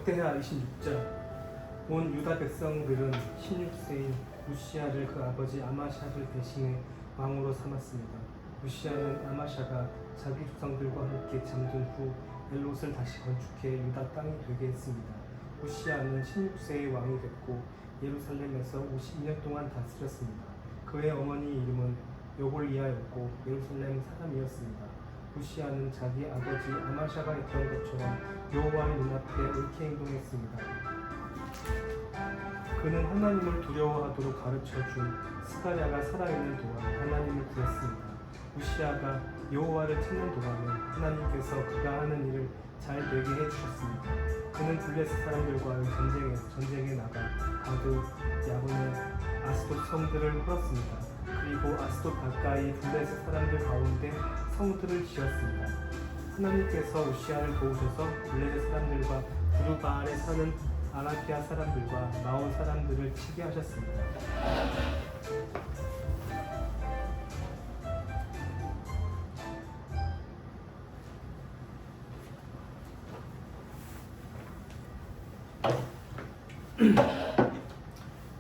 역대하 26장. 온 유다 백성들은 16세인 우시야를 그 아버지 아마샤를 대신해 왕으로 삼았습니다. 우시야는 아마샤가 자기 조상들과 함께 잠든 후 엘롯을 다시 건축해 유다 땅이 되게 했습니다. 우시야는 16세의 왕이 됐고 예루살렘에서 52년 동안 다스렸습니다. 그의 어머니 이름은 여골리아였고 예루살렘 사람이었습니다. 우시야는 자기 아버지 아마샤가 했던 것처럼 여호와의 눈앞에 옳게 행동했습니다. 그는 하나님을 두려워하도록 가르쳐준 스가랴가 살아있는 동안 하나님을 구했습니다. 우시야가 여호와를 찾는 동안에 하나님께서 그가 하는 일을 잘 되게 해주셨습니다. 그는 블레셋 사람들과의 전쟁에 나가 가드, 야분의 아스돗 성들을 헐었습니다. 그리고 아스돗 가까이 블레셋 사람들 가운데 성들을 지었습니다. 하나님께서 우시야를 도우셔서 블레셋 사람들과 부르바알에 사는 아라비아 사람들과 마온 사람들을 치게 하셨습니다.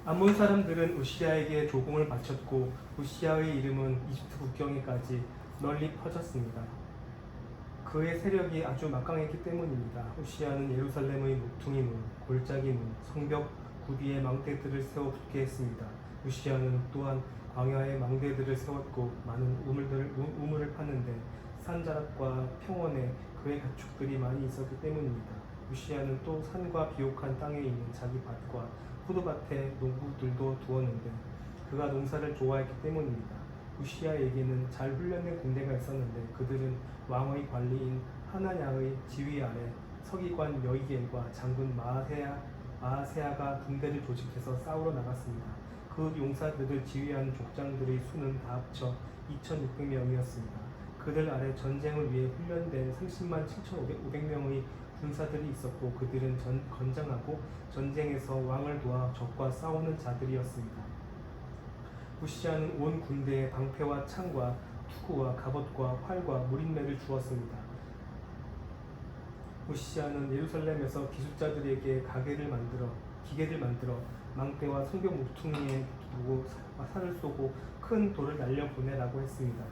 암몬 사람들은 우시야에게 조공을 바쳤고 우시야의 이름은 이집트 국경에까지 널리 퍼졌습니다. 그의 세력이 아주 막강했기 때문입니다. 우시야는 예루살렘의 모퉁이 문, 골짜기 문, 성벽 구비에 망대들을 세워 붙게 했습니다. 우시야는 또한 광야에 망대들을 세웠고 많은 우물을 팠는데 산자락과 평원에 그의 가축들이 많이 있었기 때문입니다. 우시야는 또 산과 비옥한 땅에 있는 자기 밭과 포도밭에 농부들도 두었는데 그가 농사를 좋아했기 때문입니다. 우시야에게는 잘 훈련된 군대가 있었는데 그들은 왕의 관리인 하나냐의 지휘 아래 서기관 여이겔과 장군 마아세야가 군대를 조직해서 싸우러 나갔습니다. 그 용사들을 지휘하는 족장들의 수는 다 합쳐 2,600명이었습니다. 그들 아래 전쟁을 위해 훈련된 30만 7,500명의 군사들이 있었고 그들은 건장하고 전쟁에서 왕을 도와 적과 싸우는 자들이었습니다. 우시야는 온 군대에 방패와 창과 투구와 갑옷과 활과 무린매를 주었습니다. 우시야는 예루살렘에서 기술자들에게 기계를 만들어 망대와 성벽 모퉁이에 두고 살을 쏘고 큰 돌을 날려 보내라고 했습니다.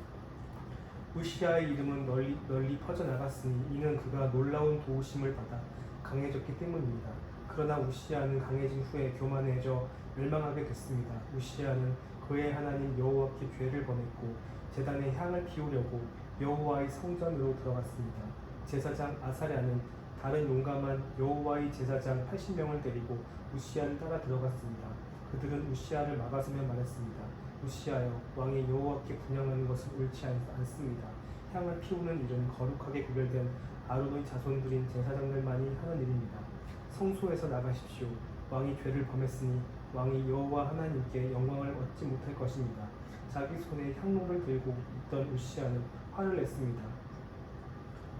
우시야의 이름은 널리 퍼져나갔으니 이는 그가 놀라운 도우심을 받아 강해졌기 때문입니다. 그러나 우시야는 강해진 후에 교만해져 멸망하게 됐습니다. 우시야는 그의 하나님 여호와께 죄를 범했고 제단에 향을 피우려고 여호와의 성전으로 들어갔습니다. 제사장 아사랴는 다른 용감한 여호와의 제사장 80명을 데리고 우시야를 따라 들어갔습니다. 그들은 우시야를 막아서며 말했습니다. 우시야여, 왕이 여호와께 분향하는 것은 옳지 않습니다. 향을 피우는 일은 거룩하게 구별된 아론의 자손들인 제사장들만이 하는 일입니다. 성소에서 나가십시오. 왕이 죄를 범했으니 왕이 여호와 하나님께 영광을 얻지 못할 것입니다. 자기 손에 향로를 들고 있던 우시야는 화를 냈습니다.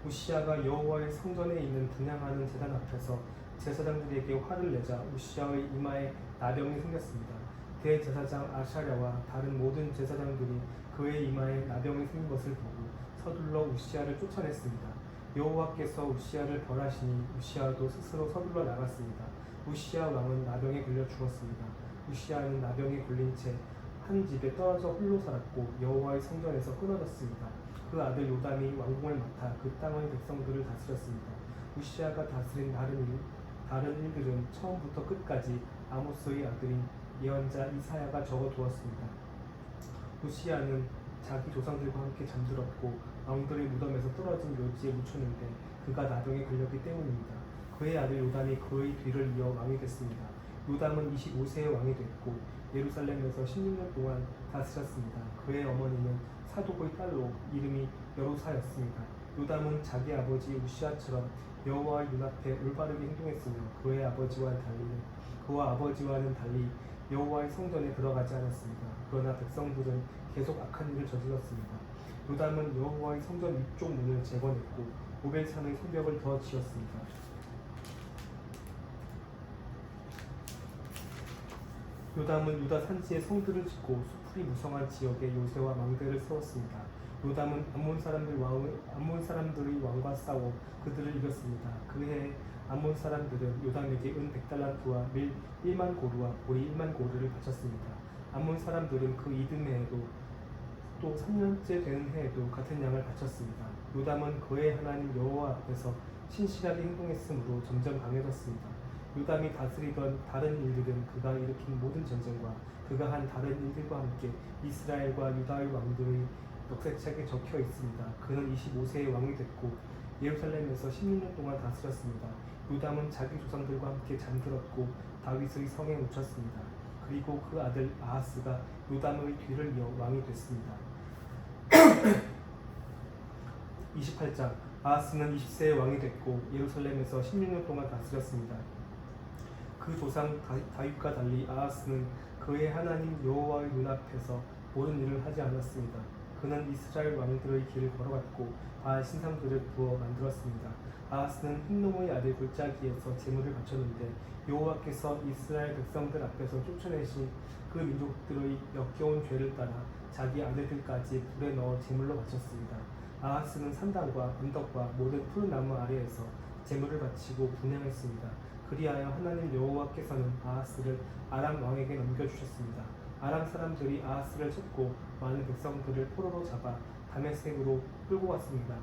우시야가 여호와의 성전에 있는 분향하는 제단 앞에서 제사장들에게 화를 내자 우시야의 이마에 나병이 생겼습니다. 대제사장 아샤랴와 다른 모든 제사장들이 그의 이마에 나병이 생긴 것을 보고 서둘러 우시야를 쫓아냈습니다. 여호와께서 우시야를 벌하시니 우시야도 스스로 서둘러 나갔습니다. 우시야 왕은 나병에 걸려 죽었습니다. 우시야는 나병에 걸린 채 한 집에 떨어져 홀로 살았고 여호와의 성전에서 끊어졌습니다. 그 아들 요담이 왕궁을 맡아 그 땅의 백성들을 다스렸습니다. 우시야가 다스린 다른 일들은 처음부터 끝까지 아모스의 아들인 예언자 이사야가 적어두었습니다. 우시야는 자기 조상들과 함께 잠들었고 왕들의 무덤에서 떨어진 묘지에 묻혔는데 그가 나병에 걸렸기 때문입니다. 그의 아들 요담이 그의 뒤를 이어 왕이 됐습니다. 요담은 25세의 왕이 됐고 예루살렘에서 16년 동안 다스렸습니다. 그의 어머니는 사독의 딸로 이름이 여로사였습니다. 요담은 자기 아버지 우시야처럼 여호와의 눈앞에 올바르게 행동했으며 그와 아버지와는 달리 여호와의 성전에 들어가지 않았습니다. 그러나 백성들은 계속 악한 일을 저질렀습니다. 요담은 여호와의 성전 위쪽 문을 재건했고 오벨산의 성벽을 더 지었습니다. 요담은 유다 산지에 성들을 짓고 수풀이 무성한 지역에 요새와 망대를 세웠습니다. 요담은 암몬 사람들의 왕과 싸워 그들을 이겼습니다. 그해 암몬 사람들은 요담에게 은 100달란트와 밀 1만 고루와 보리 1만 고루를 바쳤습니다. 암몬 사람들은 그 이듬해에도 또 3년째 되는 해에도 같은 양을 바쳤습니다. 요담은 그의 하나님 여호와 앞에서 신실하게 행동했으므로 점점 강해졌습니다. 요담이 다스리던 다른 일들은 그가 일으킨 모든 전쟁과 그가 한 다른 일들과 함께 이스라엘과 유다의 왕들의 역사책에 적혀 있습니다. 그는 25세의 왕이 됐고 예루살렘에서 16년 동안 다스렸습니다. 요담은 자기 조상들과 함께 잠들었고 다윗의 성에 묻혔습니다. 그리고 그 아들 아하스가 요담의 뒤를 이어 왕이 됐습니다. 28장 아하스는 20세의 왕이 됐고 예루살렘에서 16년 동안 다스렸습니다. 그 조상 다윗과 달리 아하스는 그의 하나님 여호와의 눈앞에서 모든 일을 하지 않았습니다. 그는 이스라엘 왕들의 길을 걸어갔고 바알 신상들을 부어 만들었습니다. 아하스는 흰놈의 아들 골짜기에서 제물을 바쳤는데 여호와께서 이스라엘 백성들 앞에서 쫓아내신 그 민족들의 역겨운 죄를 따라 자기 아들들까지 불에 넣어 제물로 바쳤습니다. 아하스는 산당과 언덕과 모든 푸른 나무 아래에서 제물을 바치고 분향했습니다. 그리하여 하나님 여호와께서는 아하스를 아람 왕에게 넘겨주셨습니다. 아람 사람들이 아하스를 쳤고 많은 백성들을 포로로 잡아 다메섹으로 끌고 갔습니다.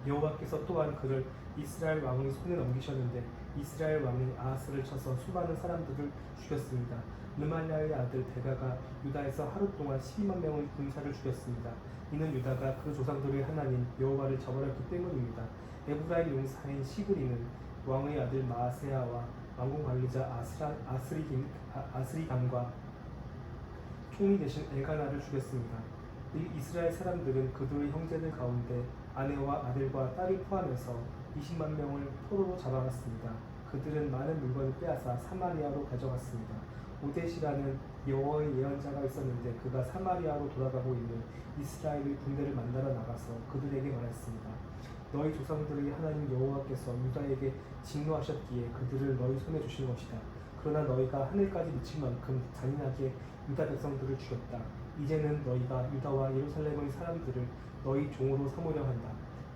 여호와께서 또한 그를 이스라엘 왕의 손에 넘기셨는데 이스라엘 왕이 아하스를 쳐서 수많은 사람들을 죽였습니다. 르말랴의 아들 베가가 유다에서 하루 동안 12만 명의 군사를 죽였습니다. 이는 유다가 그 조상들의 하나님 여호와를 저버렸기 때문입니다. 에브라임 용사인 시그리는 왕의 아들 마아세야와 왕궁 관리자 아스리감과 총리 대신 엘가나를 죽였습니다. 이스라엘 사람들은 그들의 형제들 가운데 아내와 아들과 딸을 포함해서 20만 명을 포로로 잡아갔습니다. 그들은 많은 물건을 빼앗아 사마리아로 가져갔습니다. 오데시라는 여호와의 예언자가 있었는데 그가 사마리아로 돌아가고 있는 이스라엘의 군대를 만나러 나가서 그들에게 말했습니다. 너희 조상들의 하나님 여호와께서 유다에게 진노하셨기에 그들을 너희 손에 주신 것이다. 그러나 너희가 하늘까지 미칠 만큼 잔인하게 유다 백성들을 죽였다. 이제는 너희가 유다와 예루살렘의 사람들을 너희 종으로 삼으려 한다.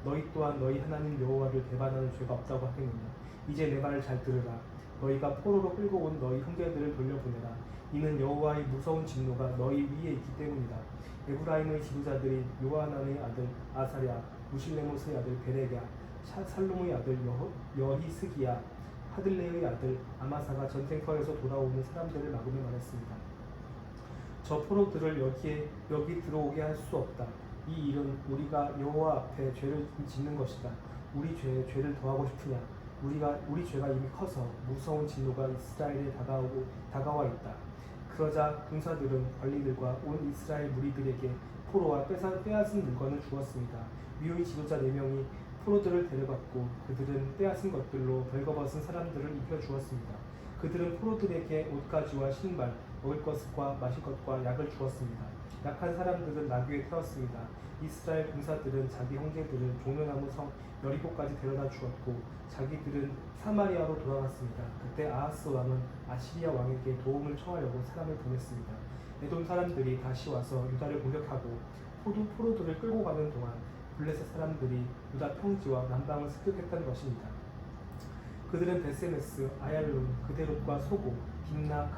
너희 또한 너희 하나님 여호와를 배반하는 죄가 없다고 하겠느냐. 이제 내 말을 잘 들으라. 너희가 포로로 끌고 온 너희 형제들을 돌려보내라. 이는 여호와의 무서운 진노가 너희 위에 있기 때문이다. 에브라임의 지도자들이 요하난의 아들 아사랴, 무실레못의 아들 베레랴, 살룸의 아들 여히스기야, 하들레의 아들 아마사가 전쟁터에서 돌아오는 사람들을 막으며 말했습니다. 저 포로들을 여기 들어오게 할 수 없다. 이 일은 우리가 여호와 앞에 죄를 짓는 것이다. 우리 죄에 죄를 더하고 싶으냐? 우리 죄가 이미 커서 무서운 진노가 이스라엘에 다가와 있다. 그러자 군사들은 관리들과 온 이스라엘 무리들에게 포로와 빼앗은 물건을 주었습니다. 위의 지도자 4명이 포로들을 데려갔고 그들은 빼앗은 것들로 벌거벗은 사람들을 입혀주었습니다. 그들은 포로들에게 옷가지와 신발, 먹을 것과 마실 것과 약을 주었습니다. 약한 사람들은 나귀에 태웠습니다. 이스라엘 군사들은 자기 형제들을 종려나무 성 여리고까지 데려다 주었고 자기들은 사마리아로 돌아갔습니다. 그때 아하스 왕은 아시리아 왕에게 도움을 청하려고 사람을 보냈습니다. 에돔 사람들이 다시 와서 유다를 공격하고 포로들을 끌고 가는 동안 블레셋 사람들이 유다 평지와 남방을 습격했던 것입니다. 그들은 베세메스, 아얄론, 그데롯과 소고, 딥나,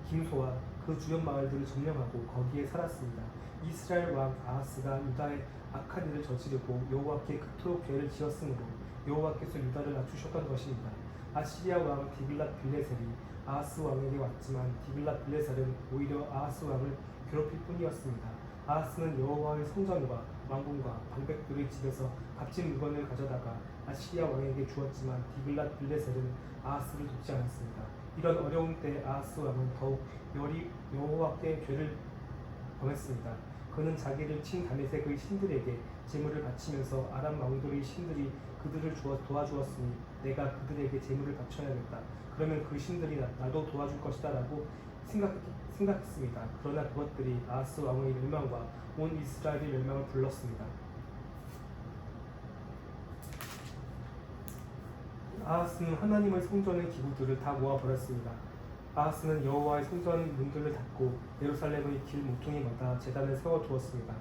김소와 그 주변 마을들을 점령하고 거기에 살았습니다. 이스라엘 왕 아하스가 유다의 악한 일을 저지르고 여호와께 그토록 죄를 지었으므로 여호와께서 유다를 낮추셨던 것입니다. 아시리아 왕 디글랏빌레셀이 아하스 왕에게 왔지만 디글랏빌레셀은 오히려 아하스 왕을 괴롭힐 뿐이었습니다. 아하스는 여호와의 성전과 왕궁과 방백들의 집에서 값진 물건을 가져다가 아시리아 왕에게 주었지만 디글랏빌레셀은 아하스를 돕지 않았습니다. 이런 어려운 때 아하스 왕은 더욱 여호와께 죄를 범했습니다. 그는 자기를 친 다메섹의 신들에게 제물을 바치면서 아람 왕들의 신들이 그들을 도와주었으니 내가 그들에게 제물을 바쳐야겠다. 그러면 그 신들이 나도 도와줄 것이다 라고 생각했습니다. 그러나 그것들이 아하스 왕의 멸망과 온 이스라엘의 멸망을 불렀습니다. 아하스는 하나님의 성전의 기구들을 다 모아버렸습니다. 아하스는 여호와의 성전 문들을 닫고 예루살렘의 길 모퉁이마다 제단을 세워두었습니다.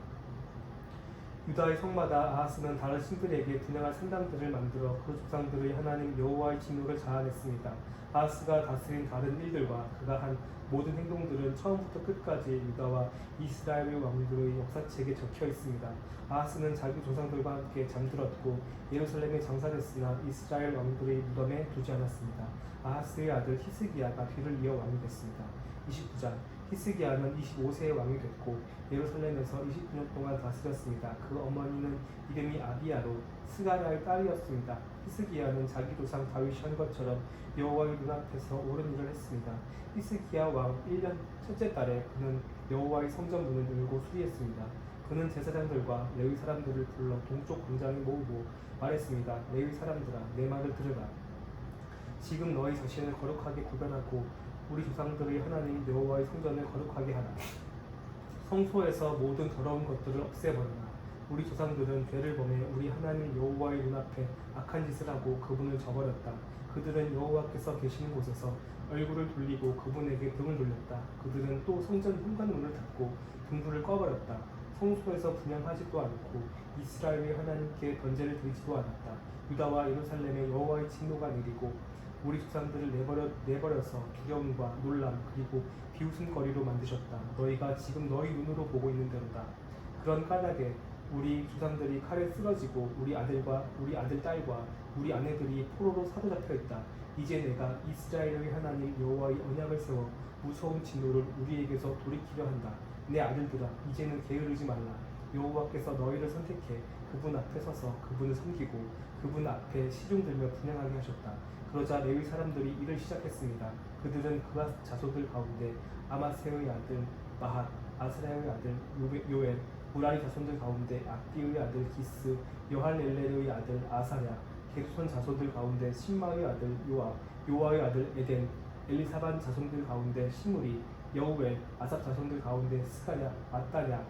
유다의 성마다 아하스는 다른 신들에게 분양할 산당들을 만들어 그 조상들의 하나님 여호와의 진노를 자아냈습니다. 아하스가 다스린 다른 일들과 그가 한 모든 행동들은 처음부터 끝까지 유다와 이스라엘의 왕들의 역사책에 적혀 있습니다. 아하스는 자기 조상들과 함께 잠들었고 예루살렘에 장사됐으나 이스라엘 왕들의 무덤에 두지 않았습니다. 아하스의 아들 히스기야가 뒤를 이어 왕이 됐습니다. 29장 히스기야는 25세의 왕이 됐고 예루살렘에서 29년 동안 다스렸습니다. 그 어머니는 이름이 아비야로 스가랴의 딸이었습니다. 히스기야는 자기 조상 다윗이 한 것처럼 여호와의 눈앞에서 옳은 일을 했습니다. 히스기야 왕 1년 첫째 달에 그는 여호와의 성전 문을 열고 수리했습니다. 그는 제사장들과 레위 사람들을 불러 동쪽 광장에 모으고 말했습니다. 레위 사람들아, 내 말을 들으라. 지금 너희 자신을 거룩하게 구별하고 우리 조상들의 하나님 여호와의 성전을 거룩하게 하라. 성소에서 모든 더러운 것들을 없애버리라. 우리 조상들은 죄를 범해 우리 하나님 여호와의 눈앞에 악한 짓을 하고 그분을 저버렸다. 그들은 여호와께서 계시는 곳에서 얼굴을 돌리고 그분에게 등을 돌렸다. 그들은 또 성전 현관문을 닫고 등불을 꺼버렸다. 성소에서 분향하지도 않고 이스라엘의 하나님께 번제를 드리지도 않았다. 유다와 예루살렘에 여호와의 진노가 내리고 우리 조상들을 내버려서 두려움과 놀람 그리고 비웃음거리로 만드셨다. 너희가 지금 너희 눈으로 보고 있는 대로다. 그런 까닭에 우리 조상들이 칼에 쓰러지고 우리 아들과 우리 아들 딸과 우리 아내들이 포로로 사로잡혀 있다. 이제 내가 이스라엘의 하나님 여호와의 언약을 세워 무서운 진노를 우리에게서 돌이키려 한다. 내 아들들아, 이제는 게으르지 말라. 여호와께서 너희를 선택해 그분 앞에 서서 그분을 섬기고 그분 앞에 시중 들며 분향하게 하셨다. 그러자 레위 사람들이 일을 시작했습니다. 그들은 그가 자손들 가운데 아마세의 아들 마핫, 아스라의 아들 요엘, 무라리 자손들 가운데 악기의 아들 기스, 여할렐렐의 아들 아사랴, 게르손 자손들 가운데 신마의 아들 요압, 요아의 아들 에덴, 엘리사반 자손들 가운데 시므리, 여우엘, 아삽 자손들 가운데 스가랴, 마따냐,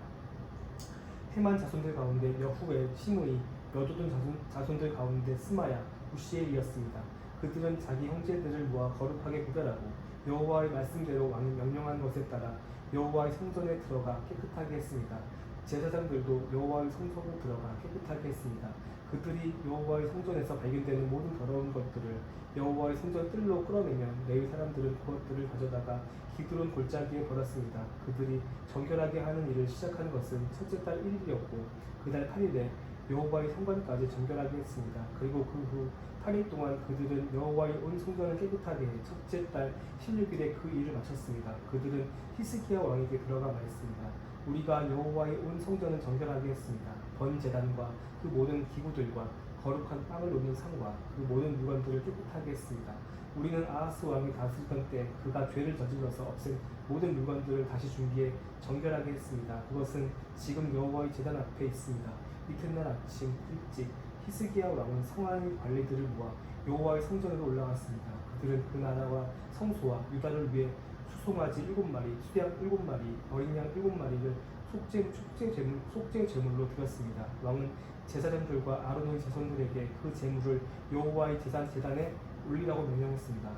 헤만 자손들 가운데 여후엘, 시므이, 여도둔 자손들 가운데 스마야, 우시엘이었습니다. 그들은 자기 형제들을 모아 거룩하게 구별하고 여호와의 말씀대로 왕이 명령한 것에 따라 여호와의 성전에 들어가 깨끗하게 했습니다. 제사장들도 여호와의 성소로 들어가 깨끗하게 했습니다. 그들이 여호와의 성전에서 발견되는 모든 더러운 것들을 여호와의 성전 뜰로 끌어내면 레위 사람들은 그것들을 가져다가 기드론 골짜기에 버렸습니다. 그들이 정결하게 하는 일을 시작한 것은 첫째 달 1일이었고 그달 8일에 여호와의 성관까지 정결하게 했습니다. 그리고 그 후 8일 동안 그들은 여호와의 온 성전을 깨끗하게 해 첫째 달 16일에 그 일을 마쳤습니다. 그들은 히스기야 왕에게 들어가 말했습니다. 우리가 여호와의 온 성전을 정결하게 했습니다. 번제단과 그 모든 기구들과 거룩한 빵을 놓는 상과 그 모든 물건들을 깨끗하게 했습니다. 우리는 아하스 왕이 다스리던 때 그가 죄를 저질러서 없앤 모든 물건들을 다시 준비해 정결하게 했습니다. 그것은 지금 여호와의 제단 앞에 있습니다. 이튿날 아침 일찍 히스기야 왕은 성안의 관리들을 모아 여호와의 성전으로 올라갔습니다. 그들은 그 나라와 성소와 유다를 위해 수송아지 7마리, 수양 7마리, 어린 양 7마리를 속죄 제물로 드렸습니다. 왕은 제사장들과 아론의 자손들에게 그 제물을 여호와의 제단에 올리라고 명령했습니다.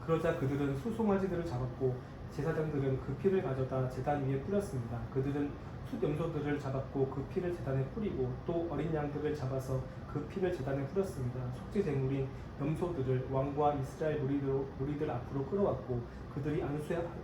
그러자 그들은 수송아지들을 잡았고 제사장들은 그 피를 가져다 제단 위에 뿌렸습니다. 그들은 숫염소들을 잡았고 그 피를 제단에 뿌리고 또 어린 양들을 잡아서 그 피를 제단에 뿌렸습니다. 속죄 제물인 염소들을 왕과 이스라엘 무리들 앞으로 끌어왔고 그들이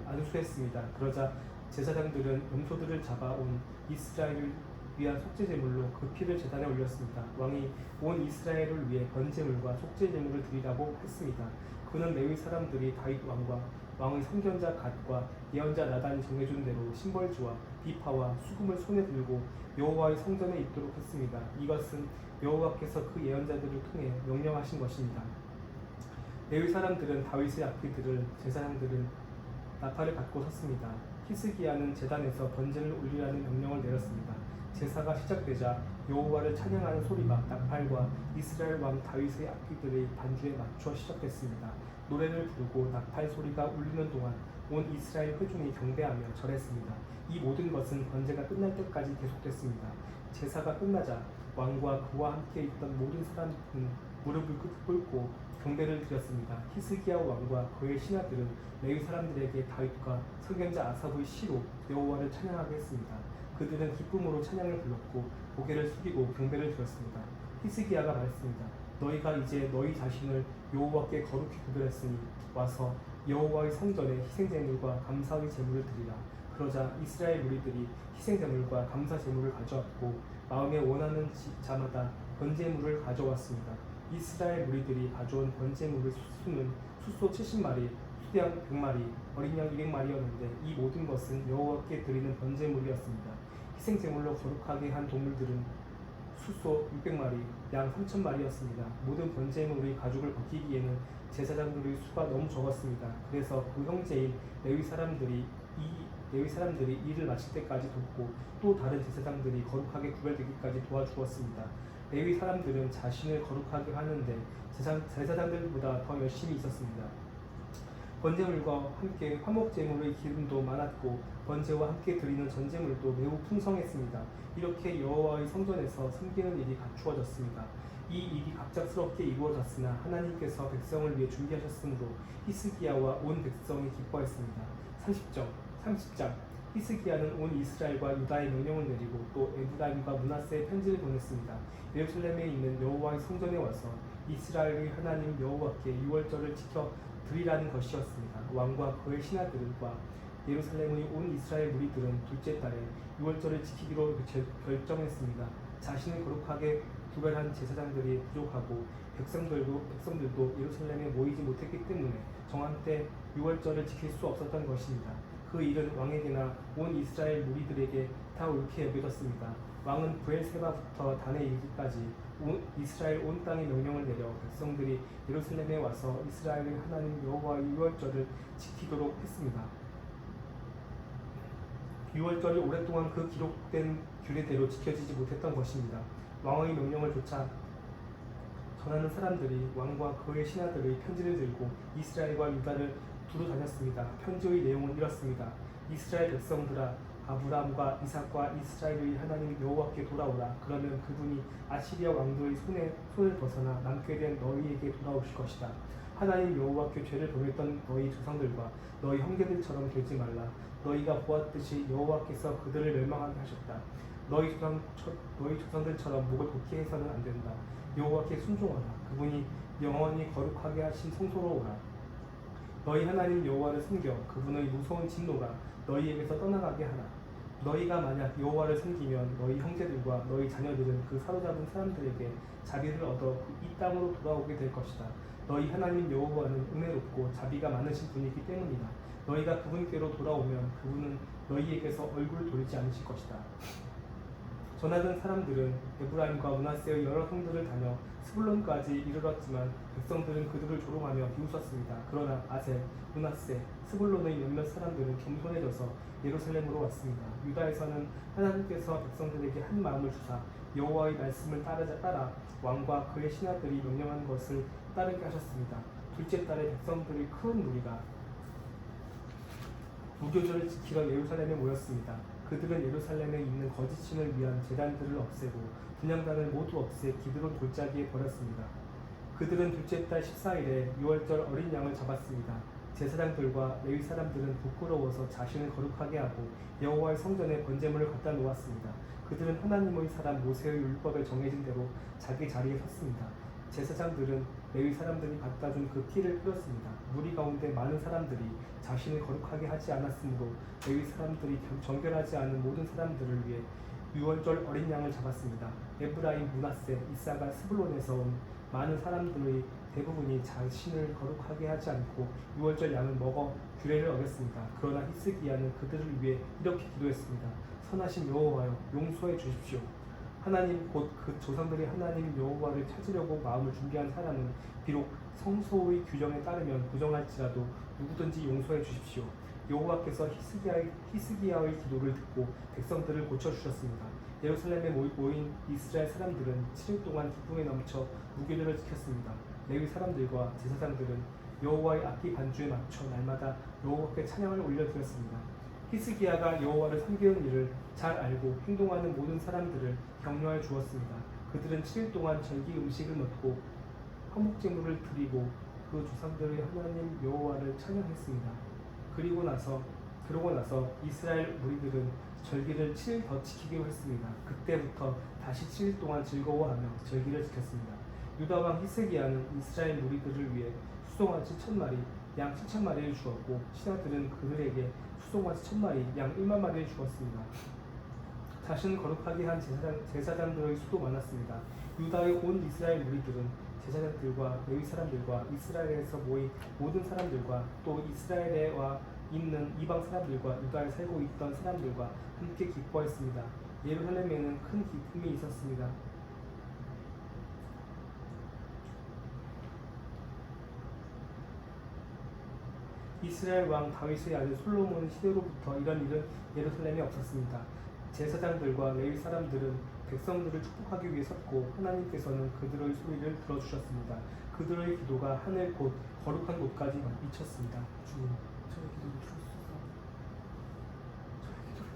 안수했습니다. 그러자 제사장들은 염소들을 잡아온 이스라엘을 위한 속죄 제물로 그 피를 제단에 올렸습니다. 왕이 온 이스라엘을 위해 번제물과 속죄 제물을 드리라고 했습니다. 그는 레위 사람들이 다윗 왕과 왕의 선견자 갓과 예언자 나단이 정해준 대로 심벌주와 비파와 수금을 손에 들고 여호와의 성전에 있도록 했습니다. 이것은 여호와께서 그 예언자들을 통해 명령하신 것입니다. 레위 사람들은 다윗의 악기들을, 제사장들은 나팔을 갖고 섰습니다. 히스기야는 제단에서 번제를 올리라는 명령을 내렸습니다. 제사가 시작되자 여호와를 찬양하는 소리가 나팔과 이스라엘 왕 다윗의 악기들의 반주에 맞춰 시작됐습니다. 노래를 부르고 나팔 소리가 울리는 동안 온 이스라엘 회중이 경배하며 절했습니다. 이 모든 것은 번제가 끝날 때까지 계속됐습니다. 제사가 끝나자 왕과 그와 함께 있던 모든 사람은 무릎을 꿇고 경배를 드렸습니다. 히스기야 왕과 그의 신하들은 레위 사람들에게 다윗과 선견자 아삽의 시로 여호와를 찬양하게 했습니다. 그들은 기쁨으로 찬양을 불렀고 고개를 숙이고 경배를 드렸습니다. 히스기야가 말했습니다. 너희가 이제 너희 자신을 여호와께 거룩히 구별했으니 와서 여호와의 성전에 희생제물과 감사의 제물을 드리라. 그러자 이스라엘 무리들이 희생제물과 감사제물을 가져왔고 마음에 원하는 자마다 번제물을 가져왔습니다. 이스라엘 무리들이 가져온 번제물의 수는 숫소 70마리, 수양 100마리, 어린 양 200마리였는데 이 모든 것은 여호와께 드리는 번제물이었습니다. 희생제물로 거룩하게 한 동물들은 숫소 600마리, 양 3000마리였습니다. 모든 번제물의 가죽을 벗기기에는 제사장들의 수가 너무 적었습니다. 그래서 그 형제인 레위 사람들이 일을 마칠 때까지 돕고 또 다른 제사장들이 거룩하게 구별되기까지 도와주었습니다. 레위 사람들은 자신을 거룩하게 하는데 제사장들보다 더 열심히 있었습니다. 번제물과 함께 화목제물의 기름도 많았고 번제와 함께 드리는 전제물도 매우 풍성했습니다. 이렇게 여호와의 성전에서 섬기는 일이 갖추어졌습니다. 이 일이 갑작스럽게 이루어졌으나 하나님께서 백성을 위해 준비하셨으므로 히스기야와 온 백성이 기뻐했습니다. 30장 히스기야는 온 이스라엘과 유다에 명령을 내리고 또 에브라임과 므낫세에 편지를 보냈습니다. 예루살렘에 있는 여호와의 성전에 와서 이스라엘의 하나님 여호와께 유월절을 지켜 드리라는 것이었습니다. 왕과 그의 신하들과 예루살렘의 온 이스라엘 무리들은 둘째 달에 유월절을 지키기로 결정했습니다. 자신을 거룩하게 구별한 제사장들이 부족하고 백성들도 예루살렘에 모이지 못했기 때문에 정한 때 유월절을 지킬 수 없었던 것입니다. 그 일은 왕에게나 온 이스라엘 무리들에게 다 옳게 여겨졌습니다. 왕은 브엘세바부터 단에 이르기까지 이스라엘 온 땅에 명령을 내려 백성들이 예루살렘에 와서 이스라엘의 하나님 여호와의 유월절을 지키도록 했습니다. 유월절이 오랫동안 그 기록된 규례대로 지켜지지 못했던 것입니다. 왕의 명령을 조차 전하는 사람들이 왕과 그의 신하들의 편지를 들고 이스라엘과 유다를 두루 다녔습니다. 편지의 내용은 이렇습니다. 이스라엘 백성들아, 아브라함과 이삭과 이스라엘의 하나님 여호와께 돌아오라. 그러면 그분이 아시리아 왕들의 손을 벗어나 남게 된 너희에게 돌아오실 것이다. 하나님 여호와께 죄를 범했던 너희 조상들과 너희 형제들처럼 되지 말라. 너희가 보았듯이 여호와께서 그들을 멸망하게 하셨다. 너희 조상들처럼 목을 곱게 해서는 안 된다. 여호와께 순종하라. 그분이 영원히 거룩하게 하신 성소로 오라. 너희 하나님 여호와를 섬겨 그분의 무서운 진노가 너희에게서 떠나가게 하라. 너희가 만약 여호와를 섬기면 너희 형제들과 너희 자녀들은 그 사로잡은 사람들에게 자비를 얻어 이 땅으로 돌아오게 될 것이다. 너희 하나님 여호와는 은혜롭고 자비가 많으신 분이기 때문이다. 너희가 그분께로 돌아오면 그분은 너희에게서 얼굴을 돌리지 않으실 것이다. 전하던 사람들은 에브라임과 므낫세의 여러 성들을 다녀 스불론까지 이르렀지만 백성들은 그들을 조롱하며 비웃었습니다. 그러나 아셀, 므낫세, 스불론의 몇몇 사람들은 겸손해져서 예루살렘으로 왔습니다. 유다에서는 하나님께서 백성들에게 한 마음을 주사 여호와의 말씀을 따라 왕과 그의 신하들이 명령한 것을 따르게 하셨습니다. 둘째 달에 백성들의 큰 무리가 무교절을 지키러 예루살렘에 모였습니다. 그들은 예루살렘에 있는 거짓신을 위한 제단들을 없애고 분향단을 모두 없애 기드론 골짜기에 버렸습니다. 그들은 둘째 달 14일에 유월절 어린 양을 잡았습니다. 제사장들과 레위 사람들은 부끄러워서 자신을 거룩하게 하고 여호와의 성전에 번제물을 갖다 놓았습니다. 그들은 하나님의 사람 모세의 율법에 정해진 대로 자기 자리에 섰습니다. 제사장들은 레위 사람들이 갖다 준 그 피를 뿌렸습니다. 무리 가운데 많은 사람들이 자신을 거룩하게 하지 않았으므로 레위 사람들이 정결하지 않은 모든 사람들을 위해 유월절 어린 양을 잡았습니다. 에브라임, 므낫세, 이사가, 스불론에서 온 많은 사람들의 대부분이 자신을 거룩하게 하지 않고 유월절 양을 먹어 규례를 어겼습니다. 그러나 히스기야는 그들을 위해 이렇게 기도했습니다. 선하신 여호와여, 용서해 주십시오. 하나님 곧 그 조상들이 하나님 여호와를 찾으려고 마음을 준비한 사람은 비록 성소의 규정에 따르면 부정할지라도 누구든지 용서해 주십시오. 여호와께서 히스기야의 기도를 듣고 백성들을 고쳐주셨습니다. 예루살렘에 모인 이스라엘 사람들은 7일 동안 기쁨에 넘쳐 무교절을 지켰습니다. 레위 사람들과 제사장들은 여호와의 악기 반주에 맞춰 날마다 여호와께 찬양을 올려드렸습니다. 히스기야가 여호와를 섬기는 일을 잘 알고 행동하는 모든 사람들을 격려해 주었습니다. 그들은 7일 동안 절기 음식을 먹고 화목제물을 드리고 그 조상들의 하나님 여호와를 찬양했습니다. 그러고 나서 이스라엘 무리들은 절기를 7일 더 지키기로 했습니다. 그때부터 다시 7일 동안 즐거워하며 절기를 지켰습니다. 유다 왕 히스기야는 이스라엘 무리들을 위해 수송아지 1000마리, 양 7000마리를 주었고 신하들은 그들에게 수송아지 1000마리, 양 1만마리를 주었습니다. 자신을 거룩하게 한 제사장들의 수도 많았습니다. 유다의 온 이스라엘 무리들은 제사장들과 레위 사람들과 이스라엘에서 모인 모든 사람들과 또 이스라엘에 와 있는 이방 사람들과 유다에 살고 있던 사람들과 함께 기뻐했습니다. 예루살렘에는 큰 기쁨이 있었습니다. 이스라엘 왕 다윗의 아들 솔로몬 시대로부터 이런 일은 예루살렘에 없었습니다. 제사장들과 레위 사람들은 백성들을 축복하기 위해 섰고 하나님께서는 그들의 소리를 들어주셨습니다. 그들의 기도가 하늘 곧 거룩한 곳까지 미쳤습니다. 주님, 저의 기도를 들어주소서. 저의 기도를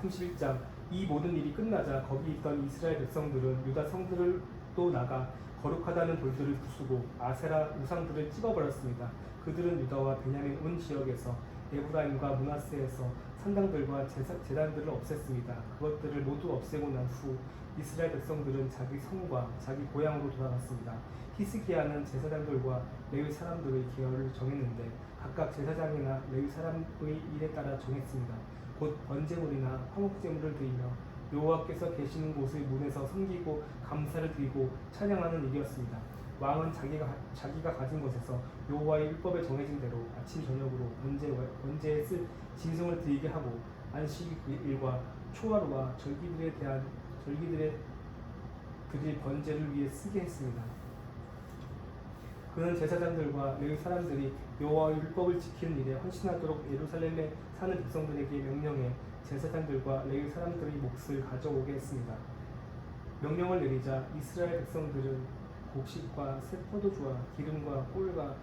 빕니다. 31장 이 모든 일이 끝나자 거기 있던 이스라엘 백성들은 유다 성들을 또 나가 거룩하다는 돌들을 부수고 아세라 우상들을 찍어버렸습니다. 그들은 유다와 베냐민 온 지역에서 에브라임과 므낫세에서 산당들과 제단들을 없앴습니다. 그것들을 모두 없애고 난 후 이스라엘 백성들은 자기 성과 자기 고향으로 돌아갔습니다. 히스기야는 제사장들과 레위 사람들의 계열을 정했는데 각각 제사장이나 레위 사람의 일에 따라 정했습니다. 곧 번제물이나 화목제물을 드리며 여호와께서 계시는 곳의 문에서 섬기고 감사를 드리고 찬양하는 일이었습니다. 왕은 자기가 가진 것에서 여호와의 율법에 정해진 대로 아침 저녁으로 번제에 쓸 짐승을 드리게 하고 안식일과 초하루와 절기들에 드릴 번제를 위해 쓰게 했습니다. 그는 제사장들과 레위 사람들이 여호와의 율법을 지키는 일에 헌신하도록 예루살렘에 사는 백성들에게 명령해 제사장들과 레위 사람들의 몫을 가져오게 했습니다. 명령을 내리자 이스라엘 백성들은 곡식과 새 포도주와 기름과 꿀과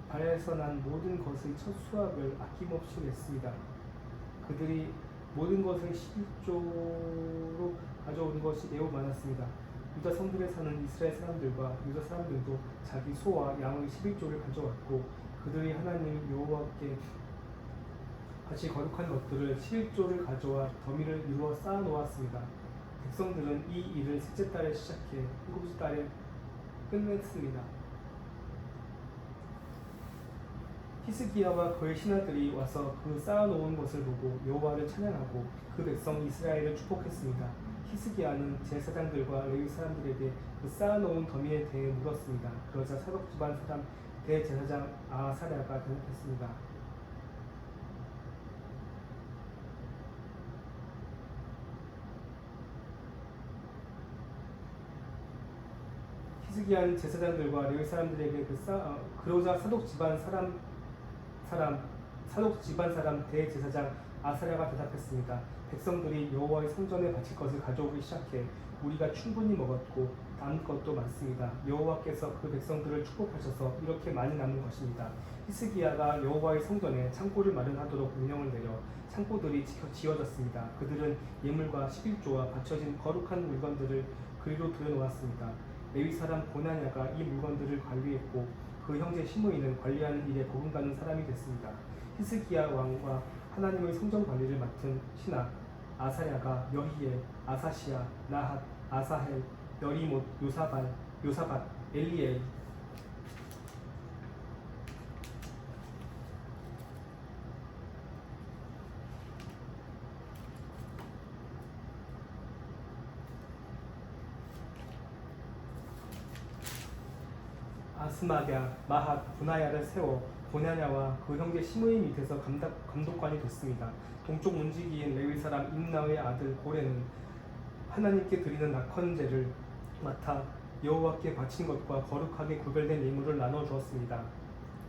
발에서 난 모든 것의 첫 수확을 아낌없이 냈습니다. 그들이 모든 것을 11조로 가져온 것이 매우 많았습니다. 유다 성들에 사는 이스라엘 사람들과 유다 사람들도 자기 소와 양의 11조를 가져왔고 그들이 하나님 여호와께 같이 거룩한 것들을 11조를 가져와 더미를 이루어 쌓아 놓았습니다. 백성들은 이 일을 셋째 달에 시작해 일곱째 달에 끝냈습니다. 히스기야와 그의 신하들이 와서 그 쌓아놓은 것을 보고 여호와를 찬양하고 그 백성 이스라엘을 축복했습니다. 히스기야는 제사장들과 레위 사람들에게 그 쌓아놓은 더미에 대해 물었습니다. 그러자 사독 집안 사람 대제사장 아사랴가 대답했습니다. 히스기야는 제사장들과 레위 사람들에게 그러자 사독 집안 사람 대제사장 아사랴가 대답했습니다. 백성들이 여호와의 성전에 바칠 것을 가져오기 시작해 우리가 충분히 먹었고 남은 것도 많습니다. 여호와께서 그 백성들을 축복하셔서 이렇게 많이 남은 것입니다. 히스기야가 여호와의 성전에 창고를 마련하도록 명령을 내려 창고들이 지어졌습니다. 그들은 예물과 11조와 바쳐진 거룩한 물건들을 그리로 들여놓았습니다. 레위 사람 고나냐가 이 물건들을 관리했고 그 형제 시므이는 관리하는 일에 버금가는 사람이 됐습니다. 히스기야 왕과 하나님의 성전 관리를 맡은 신하 아사랴가 여히엘, 아사시야, 나핫, 아사헬, 여리못, 요사밭, 엘리엘, 아스마랴, 마핫, 분하야를 세워 고냐냐와 그 형제 시므이 밑에서 감독관이 됐습니다. 동쪽 문지기인 레위 사람 임나의 아들 고레는 하나님께 드리는 낙헌제를 맡아 여호와께 바친 것과 거룩하게 구별된 예물을 나눠 주었습니다.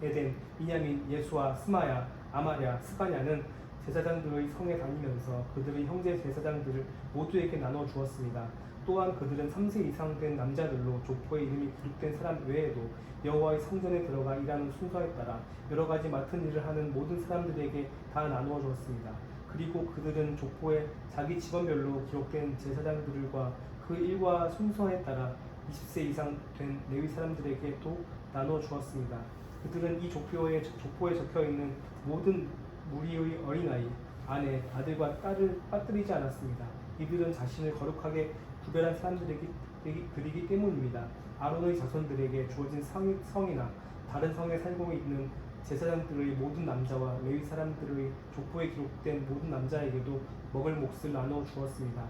에덴, 미냐민, 예수아, 스마야, 아마랴, 스바냐는 제사장들의 성에 다니면서 그들의 형제 제사장들을 모두에게 나눠 주었습니다. 또한 그들은 3세 이상 된 남자들로 족보의 이름이 기록된 사람 외에도 여호와의 성전에 들어가 일하는 순서에 따라 여러 가지 맡은 일을 하는 모든 사람들에게 다 나누어 주었습니다. 그리고 그들은 족보에 자기 직원별로 기록된 제사장들과 그 일과 순서에 따라 20세 이상 된 레위 사람들에게도 나눠 주었습니다. 그들은 이 족보에 적혀 있는 모든 무리의 어린아이, 아내, 아들과 딸을 빠뜨리지 않았습니다. 이들은 자신을 거룩하게 구별한 사람들이기 때문입니다. 아론의 자손들에게 주어진 성이나 다른 성에 살고 있는 제사장들의 모든 남자와 레위 사람들의 족보에 기록된 모든 남자에게도 먹을 몫을 나눠 주었습니다.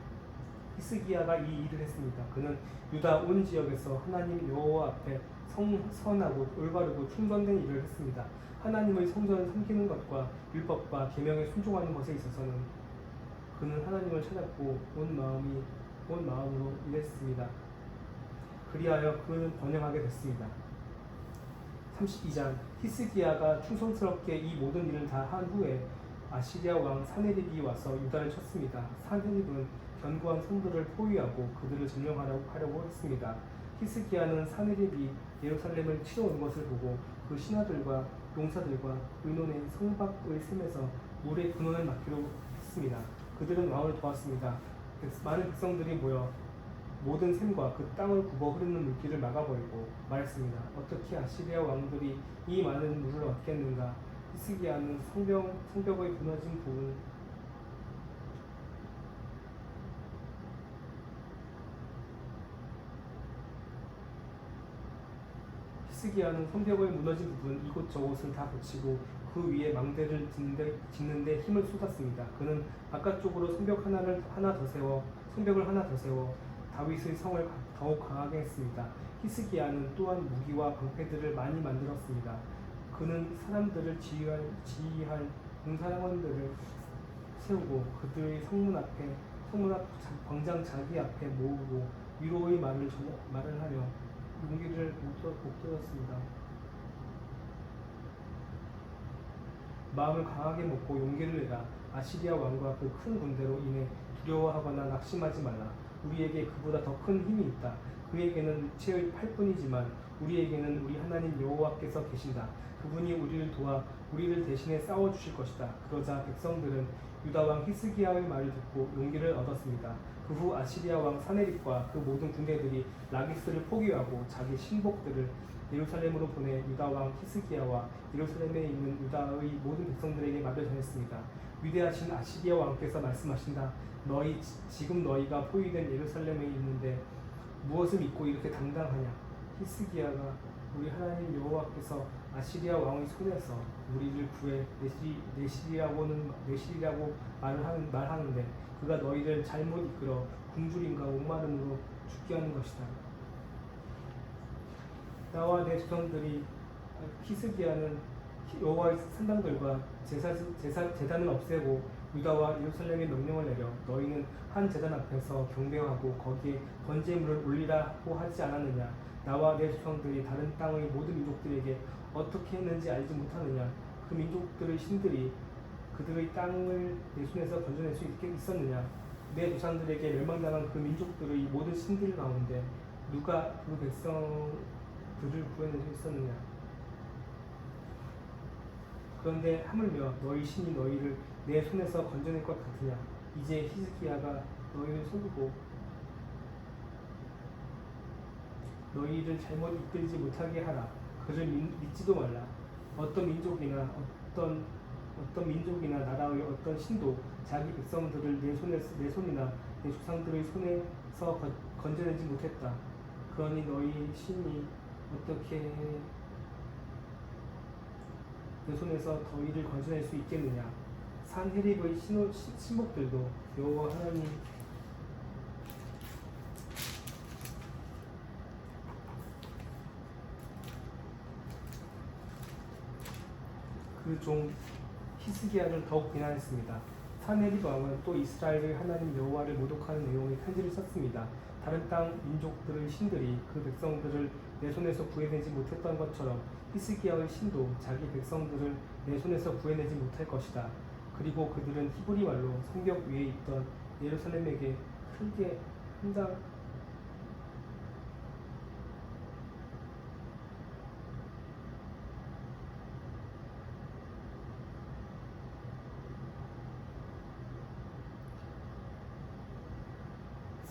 히스기야가 이 일을 했습니다. 그는 유다 온 지역에서 하나님 여호와 앞에 선하고 올바르고 충성된 일을 했습니다. 하나님의 성전을 섬기는 것과 율법과 계명에 순종하는 것에 있어서는 그는 하나님을 찾았고 온 마음으로 일했습니다. 그리하여 그는 번영하게 됐습니다. 32장 히스기야가 충성스럽게 이 모든 일을 다 한 후에 아시리아 왕 사네립이 와서 유다를 쳤습니다. 사네립은 견고한 성들을 포위하고 그들을 점령하려고 했습니다. 히스기야는 사네립이 예루살렘을 치러 온 것을 보고 그 신하들과 용사들과 의논의 성 밖의 샘에서 물의 근원을 막기로 했습니다. 그들은 왕을 도왔습니다. 많은 백성들이 모여 모든 샘과 그 땅을 굽어 흐르는 물길을 막아버리고 말했습니다. 어떻게 아시리아 왕들이 이 많은 물을 얻겠는가? 히스기야는 성벽의 무너진 부분 히스기야는 성벽의 무너진 부분 이곳저곳을 다 고치고 그 위에 망대를 짓는데 힘을 쏟았습니다. 그는 바깥쪽으로 성벽을 하나 더 세워 다윗의 성을 더욱 강하게 했습니다. 히스기야는 또한 무기와 방패들을 많이 만들었습니다. 그는 사람들을 지휘할 군사령관들을 세우고 그들의 성문 앞 광장 자기 앞에 모으고 위로의 말을 하며 용기를 북돋았습니다. 마음을 강하게 먹고 용기를 내라. 아시리아 왕과 그 큰 군대로 인해 두려워하거나 낙심하지 말라. 우리에게 그보다 더 큰 힘이 있다. 그에게는 육체의 팔뿐이지만 우리에게는 우리 하나님 여호와께서 계신다. 그분이 우리를 도와 우리를 대신해 싸워주실 것이다. 그러자 백성들은 유다 왕 히스기야의 말을 듣고 용기를 얻었습니다. 그 후 아시리아 왕 사네립과 그 모든 군대들이 라기스를 포기하고 자기 신복들을 예루살렘으로 보내 유다 왕 히스기야와 예루살렘에 있는 유다의 모든 백성들에게 말을 전했습니다. 위대하신 아시리아 왕께서 말씀하신다. 지금 너희가 포위된 예루살렘에 있는데 무엇을 믿고 이렇게 당당하냐? 히스기야가 우리 하나님 여호와께서 아시리아 왕의 손에서 우리를 구해 내시리라고 말하는데 그가 너희를 잘못 이끌어 굶주림과 목마름으로 죽게 하는 것이다. 나와 내 조상들이 히스기야는 여호와의 산당들과 제단을 없애고 유다와 예루살렘에 명령을 내려 너희는 한 제단 앞에서 경배하고 거기에 번제물을 올리라고 하지 않았느냐? 나와 내 조상들이 다른 땅의 모든 민족들에게 어떻게 했는지 알지 못하느냐? 그 민족들의 신들이 그들의 땅을 내 손에서 건져낼 수 있었느냐? 내 조상들에게 멸망당한 그 민족들의 모든 신들 가운데 누가 그 백성들을 구해낼 수 있었느냐? 그런데 하물며 너희 신이 너희를 내 손에서 건져낼 것 같으냐? 이제 히스기야가 너희를 속이고 너희를 잘못 이끌지 못하게 하라. 그를 믿지도 말라. 어떤 민족이나 나라의 어떤 신도 자기 백성들을 내 손이나 내 조상들의 손에서 건져내지 못했다. 그러니 너희 신이 어떻게 내 손에서 너희를 건져낼 수 있겠느냐? 산헤립의 신복들도 여호와 하나님 그 종 히스기야를 더욱 비난했습니다. 산헤립 왕은 또 이스라엘의 하나님 여호와를 모독하는 내용의 편지를 썼습니다. 다른 땅 민족들의 신들이 그 백성들을 내 손에서 구해내지 못했던 것처럼 히스기야의 신도 자기 백성들을 내 손에서 구해내지 못할 것이다. 그리고 그들은 히브리 말로 성벽 위에 있던 예루살렘에게 크게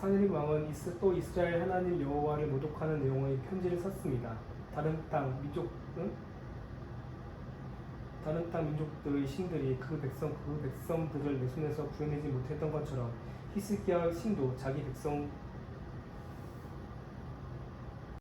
사느립 왕은 또 이스라엘 하나님 여호와를 모독하는 내용의 편지를 썼습니다. 다른 땅 민족들의 신들이 그 백성들을 내 손에서 구해내지 못했던 것처럼 히스기야 신도 자기 백성